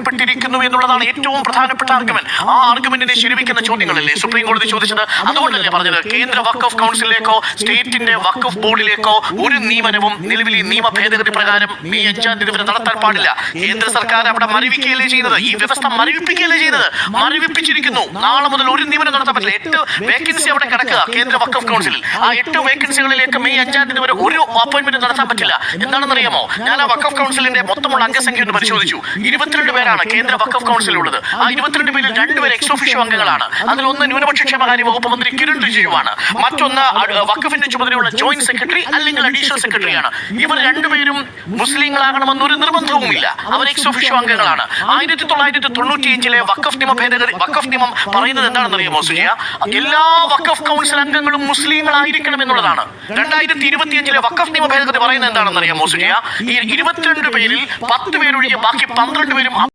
പ്പെട്ടിരിക്കുന്നു എന്നുള്ളതാണ് ഏറ്റവും പ്രധാനപ്പെട്ട ആർഗ്യുമെന്റ്. ആ ആർഗ്യുമെന്റിനെ ശരിവെക്കുന്ന ചോദ്യങ്ങളല്ലേ സുപ്രീം കോടതി ചോദിച്ചത്? അതുകൊണ്ടല്ലേ പറഞ്ഞത് കേന്ദ്ര വഖഫ് കൗൺസിലിലേക്കോ സ്റ്റേറ്റിന്റെ വഖഫ് ബോർഡിലേക്കോ ഒരു നിയമനവും നിലവിലെ നിയമ ഭേദഗതി പ്രകാരം മെയ് 5-ാം തീയതി വരെ നടത്താൻ പാടില്ല. കേന്ദ്ര സർക്കാർ അവിടെ മരവിക്കുകയല്ലേ ചെയ്യുന്നത്, ഈ വ്യവസ്ഥ മരവിപ്പിക്കുകയല്ലേ ചെയ്യുന്നത്. മരവിപ്പിച്ചിരിക്കുന്നു. നാളെ മുതൽ ഒരു നിയമനം നടത്താൻ പറ്റില്ല. 8 വേക്കൻസി അവിടെ കിടക്കുക കേന്ദ്ര വഖഫ് കൗൺസിലിൽ. ആ 8 വേക്കൻസികളിലേക്ക് മെയ് 5-ാം തീയതി വരെ ഒരു അപ്പോയിന്റ്മെന്റ് നടത്താൻ പറ്റില്ല. എന്താണെന്നറിയാമോ? ഞാൻ ആ വഖഫ് കൗൺസിലിന്റെ മൊത്തമുള്ള അംഗസംഖ്യ ഒന്ന് പരിശോധിച്ചു. 22 പേരാണ് കേന്ദ്ര വഖഫ് കൗൺസിൽ ഉള്ളത്. ആ 22 പേരിൽ 2 പേര് എക്സ് ഓഫീഷ്യോ അംഗങ്ങളാണ്. അതിലൊന്ന് ന്യൂനപക്ഷ ക്ഷേമകാര്യ വകുപ്പ് മന്ത്രി കിരൺ റിജിജുവാണ്. മറ്റൊന്ന് വഖഫിന്റെ ചുമതലയുള്ള ജോയിന്റ് സെക്രട്ടറി അല്ലെങ്കിൽ അഡീഷണൽ സെക്രട്ടറിയാണ്. ഇവർ 2 പേരും മുസ്ലിങ്ങളാകണമെന്നൊരു നിർബന്ധവുമില്ല. അവർ എക്സ് ഓഫീഷ്യോ അംഗങ്ങളാണ്. 1995-ലെ വഖഫ് നിയമം പറയുന്നത് എന്താണെന്നറിയാമോ സുജിയ? എല്ലാ വഖഫ് കൗൺസിൽ അംഗങ്ങളും മുസ്ലിങ്ങളായിരിക്കണം എന്നുള്ളതാണ്. 2025-ലെ വഖഫ് നിയമ ഭേദഗതി പറയുന്നത് എന്താണെന്നറിയാമോ സുജിയ? ഈ 22 പേരിൽ 10 പേരൊഴികെ ബാക്കി 12 പേരും